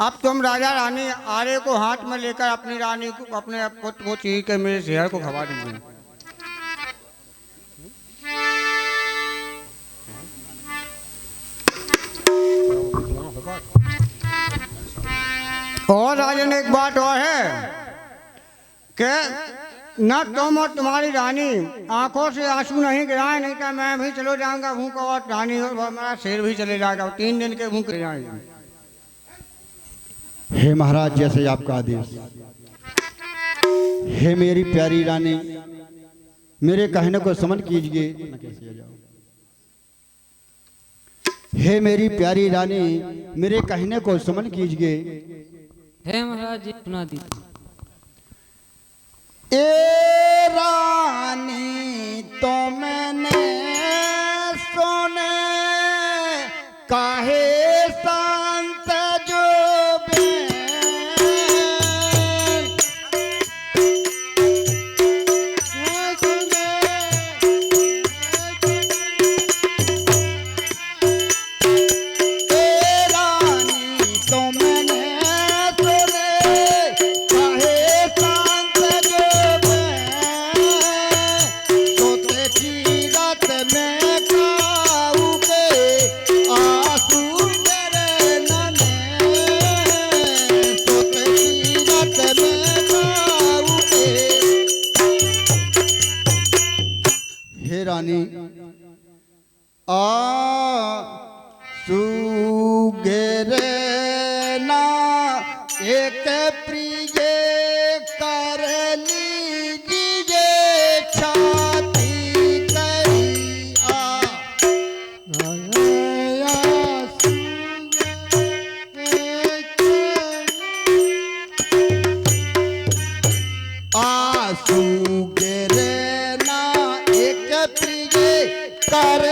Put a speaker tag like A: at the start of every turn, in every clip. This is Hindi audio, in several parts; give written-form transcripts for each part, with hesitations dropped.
A: अब तुम राजा रानी आरे को हाथ में लेकर अपनी रानी को अपने पुत्र को चीर के मेरे शेर को खवा दीजिए। और राजन एक बात और है कि न तुम और तुम्हारी रानी आंखों से आंसू नहीं गिराए, नहीं तो मैं भी चलो जाऊंगा भूख और रानी और हमारा शेर भी चले जाएगा। 3 दिन के भूख जाएंगे।
B: हे महाराज, जैसे आपका आदेश। हे मेरी प्यारी रानी, मेरे कहने को समझ कीजिए। हे मेरी प्यारी रानी, मेरे कहने को समझ कीजिए।
C: हे महाराज जी सुना दीजिए।
B: ए रानी तो मैंने सुने काहे संत जो सुगेरे ना एक प्रिय कर लीजिए छाती करी सुगेरे ना एक प्रिय कर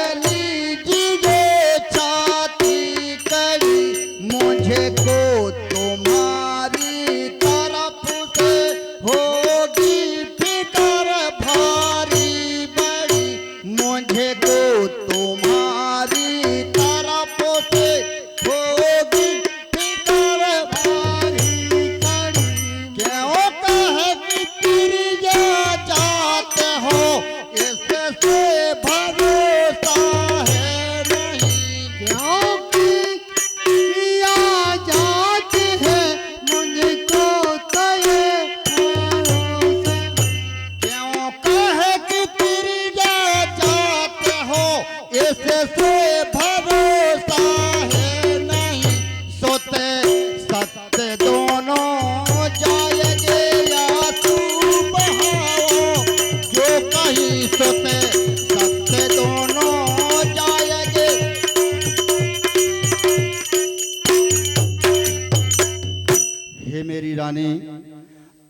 B: रानी,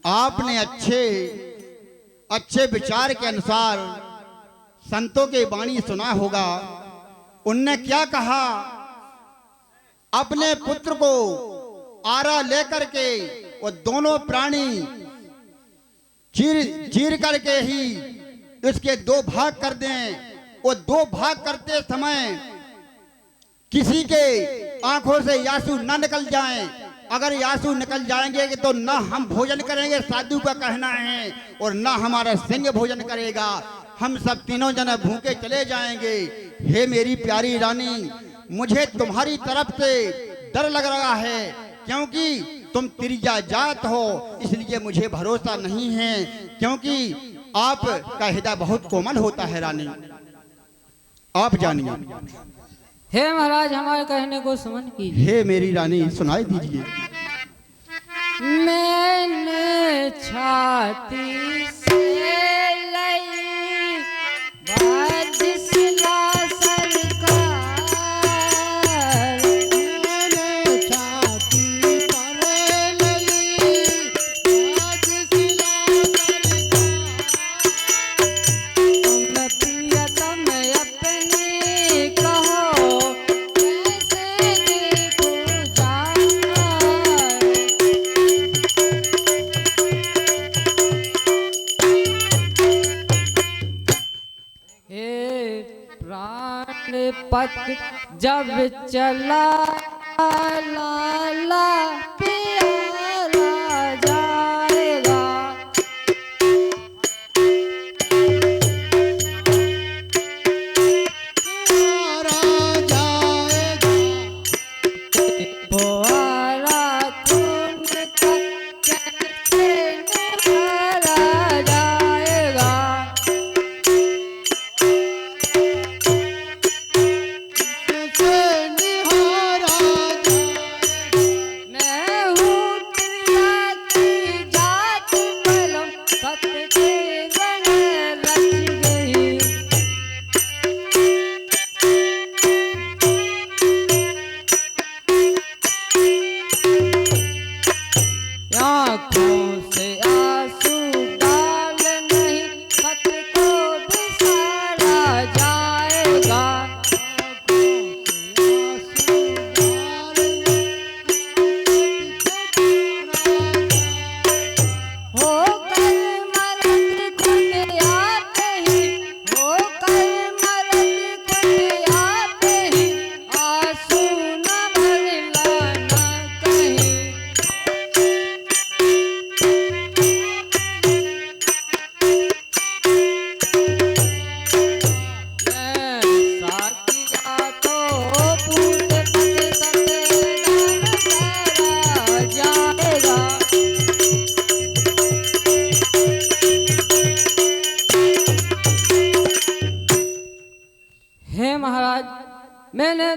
B: आपने अच्छे विचार के अनुसार संतों की वाणी सुना होगा। उनने क्या कहा, अपने पुत्र को आरा लेकर के वो दोनों प्राणी चीर करके ही इसके 2 भाग कर दें। वो 2 भाग करते समय किसी के आंखों से आंसू न निकल जाएं। अगर आंसू निकल जाएंगे तो ना हम भोजन करेंगे, साधु का कहना है, और ना हमारा सिंह भोजन करेगा। हम सब तीनों जने भूखे चले जाएंगे। हे मेरी प्यारी रानी, मुझे तुम्हारी तरफ से डर लग रहा है, क्योंकि तुम त्रिजा जात हो, इसलिए मुझे भरोसा नहीं है, क्योंकि आपका हृदय बहुत कोमल होता है। रानी, आप जानिए।
C: हे महाराज, हमारे कहने को समझ कीजिए।
B: हे मेरी रानी, सुनाई दीजिए।
C: मैंने छाती से लई बाजिसला सरकार, मैंने छाती पर लई बाजिसला सरकार। तुम प्रियतम अपनी कहो कैसे देखो जाना। प्राण पथ जब चला लाला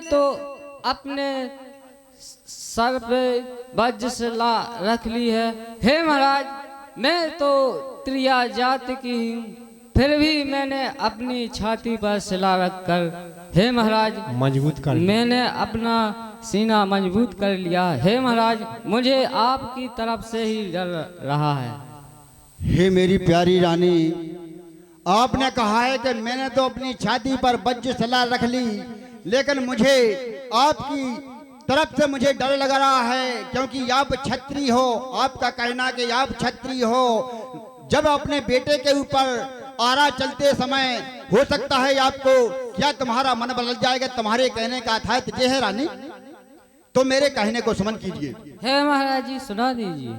C: तो अपने सर पे वज्रशिला रख ली है। हे महाराज, मैं तो त्रिया जाति की हूँ, फिर भी मैंने अपनी छाती पर शिला रखकर, हे महाराज,
D: मजबूत कर
C: मैंने अपना सीना मजबूत कर लिया। हे महाराज, मुझे आपकी तरफ से ही डर रहा है।
B: हे मेरी प्यारी रानी, आपने कहा है कि मैंने तो अपनी छाती पर वज्रशिला रख ली, लेकिन मुझे आपकी तरफ से मुझे डर लग रहा है, क्योंकि आप क्षत्रिय हो। आपका कहना कि आप क्षत्रिय हो, जब अपने बेटे के ऊपर आरा चलते समय हो सकता है आपको क्या तुम्हारा मन बदल जाएगा। तुम्हारे कहने का अर्थात ये है रानी, तो मेरे कहने को सुमन कीजिए।
C: हे महाराज जी, सुना दीजिए।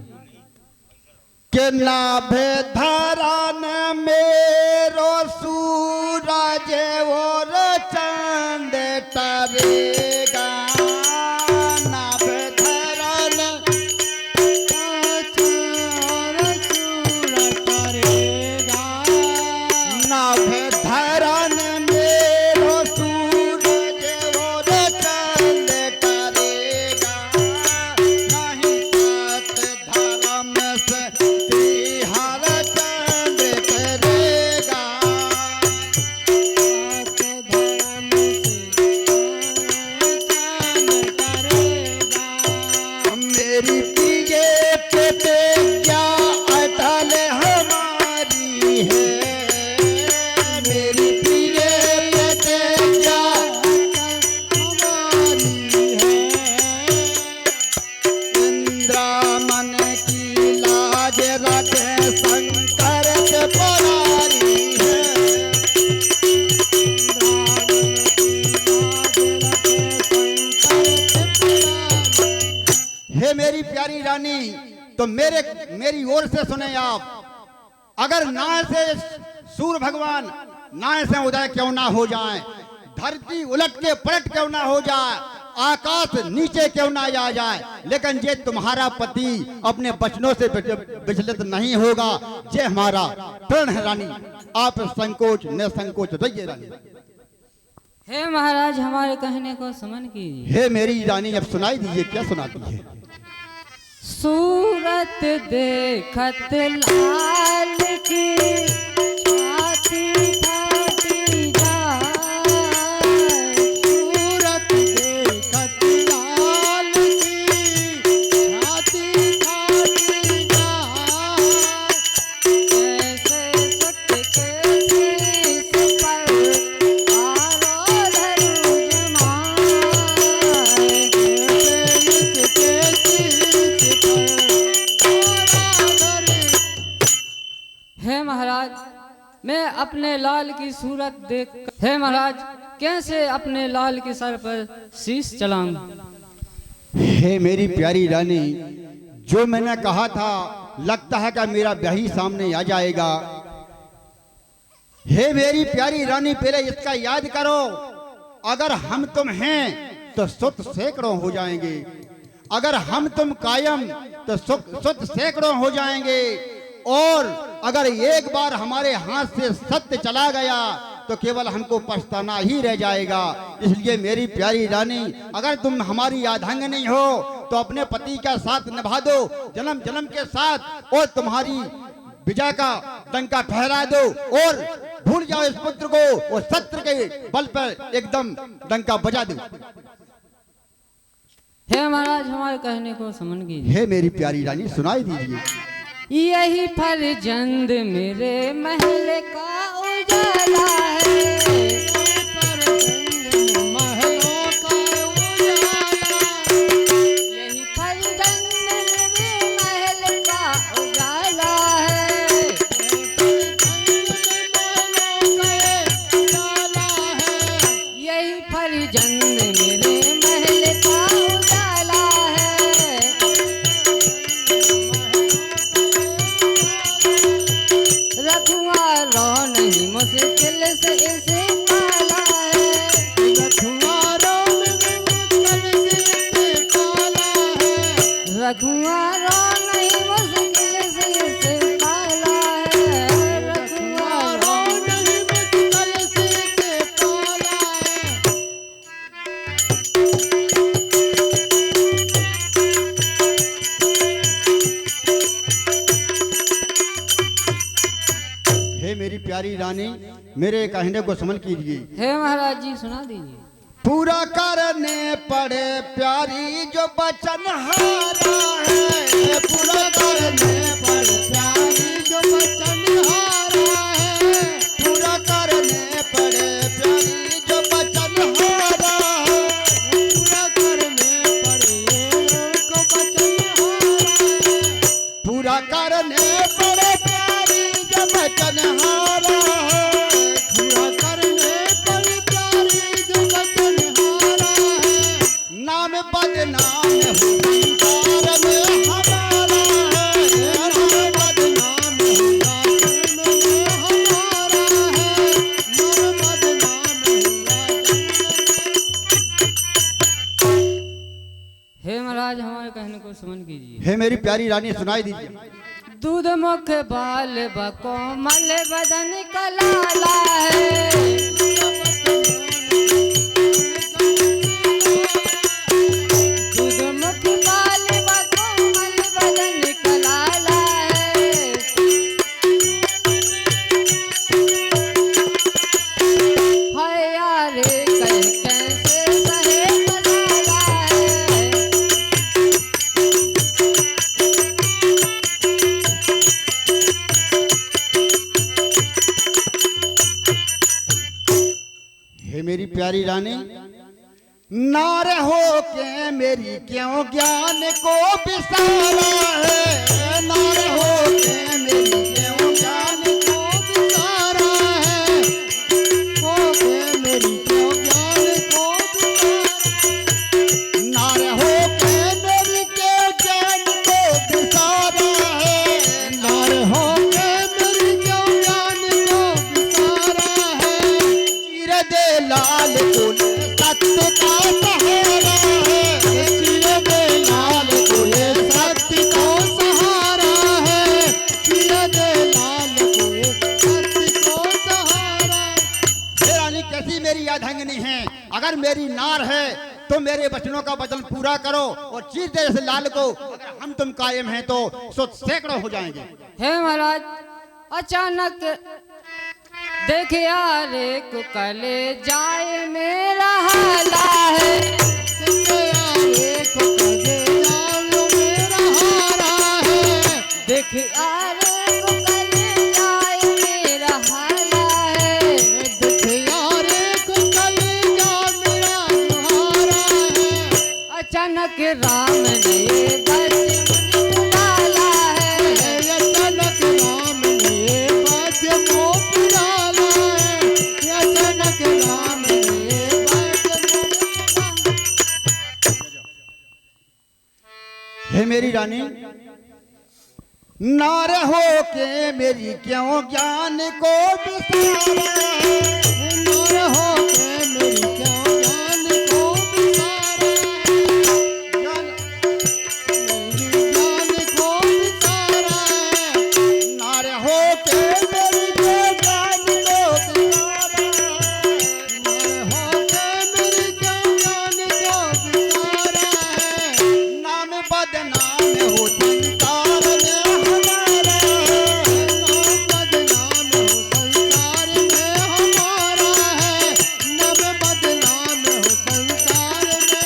B: के नाभे धरान मेरो सूरज और चंद टरेगा, नाभे धरान नाभे धरान मेरो सूरज और चंद टरेगा, नहीं सत धर्म से तिहार चंद करेगा, मेरी पीगे पे क्या अटल हमारी है, मेरी पीगे पे क्या हमारी है, इंद्रामन की लाज रखे शंकर के पुरारी है, हे मेरी प्यारी रानी, तो मेरी ओर से सुने आप। अगर ना से सूर्य भगवान ना से उदय क्यों ना हो जाए, धरती उलट के पलट क्यों ना हो जाए, आकाश नीचे क्यों ना आ जाए, लेकिन ये तुम्हारा पति अपने वचनों से विचलित नहीं होगा। ये हमारा प्रण है रानी, आप संकोच न संकोच रहिए रानी।
C: हे महाराज, हमारे कहने को समन कीजिए।
B: हे मेरी रानी, अब सुनाई दीजिए, क्या सुनाती है।
C: सूरत देखत लाल की छाती फाटी जाए, सूरत देखत लाल की छाती फाटी जाए, ऐसे सत्य के शीश पर आरो धरू जमाए, ऐसे के शीश हे महाराज, मैं अपने लाल की सूरत देख, हे महाराज, कैसे अपने लाल के सर पर शीश चलाऊं।
B: हे मेरी प्यारी रानी, जो मैंने कहा था लगता है कि मेरा ब्याही सामने आ जाएगा। हे मेरी प्यारी रानी, पहले इसका याद करो, अगर हम तुम हैं तो सुत सैकड़ों हो जाएंगे, अगर हम तुम कायम तो सुत सैकड़ों हो जाएंगे, और अगर एक बार हमारे हाथ से सत्य चला गया तो केवल हमको पछताना ही रह जाएगा। इसलिए मेरी प्यारी रानी, अगर तुम हमारी अर्धांगिनी हो तो अपने पति का साथ निभा दो जन्म जन्म के साथ, और तुम्हारी विजय का डंका फहरा दो, और भूल जाओ इस पुत्र को, और सत्य के बल पर एकदम डंका बजा दो।
C: हे महाराज, हमारे कहने को समन कीजिए।
B: हे मेरी प्यारी रानी, सुनाई दीजिए।
C: यही फर्जंद मेरे महल का उजाला है, फर्जंद महलों का उजाला, यही फर्जंद मेरे महल का उजाला है, यही फर्जंद मेरे महल का उजाला है, रखवारों नहीं मुश्किल से इसे पाला है, रखवारों नहीं मुश्किल से इसे पाला है, रखवारों नहीं मुश्किल से इसे पाला है, रखवारों नहीं मुश्किल से इसे पाला है।
B: प्यारी रानी मेरे कहने को समझ कीजिए।
C: हे महाराज जी सुना दीजिए।
B: पूरा करने पड़े प्यारी जो बचन हारा है, पूरा करने पड़े प्यारी जो बचन हारा है, पूरा करने पड़े प्यारी जो बचन हारा है, पूरा करने पड़े को बचन हारा है, पूरा करने पड़े प्यारी जो बचन हारा है, पूरा करने पड़े प्यारी जो बचन हारा है, नाम बदनाम हो संसार में हमारा है, नाम बदनाम होगा जन्म में हमारा है, नाम बदनाम होगा जन्म में।
C: हे महाराज हमारे कहने को समझ कीजिए।
B: हे मेरी प्यारी रानी सुनाई दीजिए।
C: दूध मुख बाल बकोमल बदन का लाला है, दूध मुख बाल बकोमल बदन का लाला है, हाय यारे कह कैसे सहे कलाला है।
B: हे मेरी प्यारी रानी नार हो के मेरी क्यों ज्ञान को बिसारा है, नार हो के मेरी क्यों ज्ञान को बिसारा है, हो के मेरी क्यों ज्ञान को बिसारा, नार हो के मेरी क्यों ज्ञान को बिसारा है, नार हो के मेरी क्यों ज्ञान को बिसारा है, चीर दे लाल कुल सत्य का सहारा है, चीर दे लाल कुल सत्य का सहारा है, चीर दे लाल कुल सत्य को सहारा। हे रानी कैसी मेरी यादंगनी है, अगर मेरी नार है तो मेरे बचनों का वचन पूरा करो और चीर दे जैसे लाल को, अगर हम तुम कायम हैं तो सैकड़ों हो जाएंगे।
C: हे महाराज अचानक देखिया रे कुकले जाए मेरा हाला है,
B: देखिया रे कुकले जाए मेरा हारा है,
C: देखिया रे कुकले जाए मेरा हाला है,
B: देखिया रे कुकले जाए मेरा हारा है,
C: अचानक राम ने बच डाला है,
B: अचानक राम ने बच मोप डाला है, अचानक राम ने बच मोप डाला। हे मेरी रानी नार हो के मेरी क्यों ज्ञान को बिसारा है, नार हो के मेरी क्यों ज्ञान को बिसारा है, मेरी ज्ञान को बिसारा है, नार हो के मेरी क्यों ज्ञान को बिसारा है, नार हो के मेरी क्यों ज्ञान को बिसारा है, नाम बदनाम हो संसार में हमारा है, नाम बदनाम हो संसार में हमारा है, नाम बदनाम हो संसार में।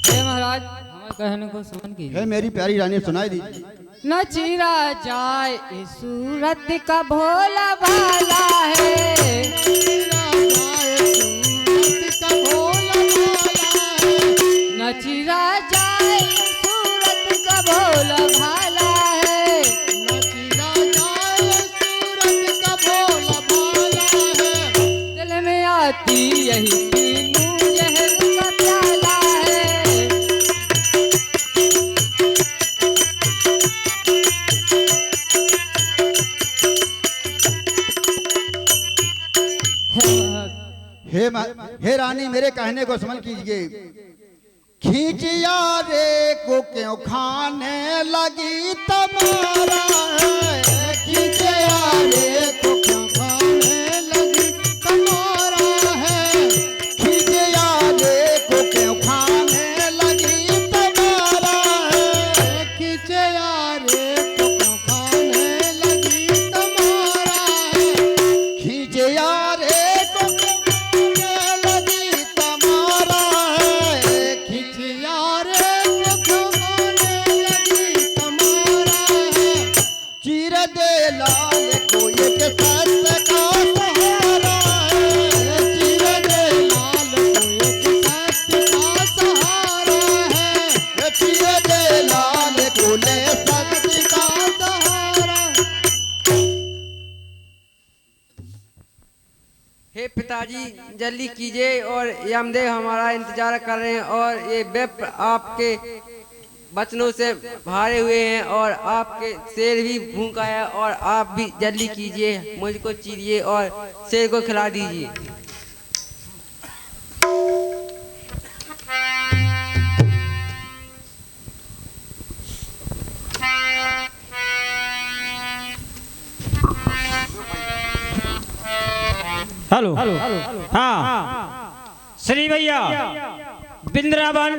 C: हे महाराज हमारे कहने को समझ कीजिए।
B: हे मेरी प्यारी रानी सुनाई दीजिए।
C: न चीरा जाए इस सूरत का भोला भाला है, न चीरा जाए इस सूरत का भोला भाला है, दिल में आती यही पीनू जहर का प्याला है।
B: हे रानी मेरे कहने को समझ कीजिए। खींचिया रे को क्यों खाने लगी तुम्हारा है, खींचिया रे को क्यों खाने लगी तुम्हारा है, खींचिया रे को क्यों खाने लगी तुम्हारा है, खींचिया रे को क्यों खाने लगी तुम्हारा
D: पिताजी जल्दी कीजिए और यमदेव हमारा इंतजार कर रहे हैं और ये विप्र आपके वचनों से भारे हुए हैं और आपके शेर भी भूखा है और आप भी जल्दी कीजिए, मुझको चीरिए और शेर को खिला दीजिए।
E: हेलो हाँ श्री भैया वृंदावन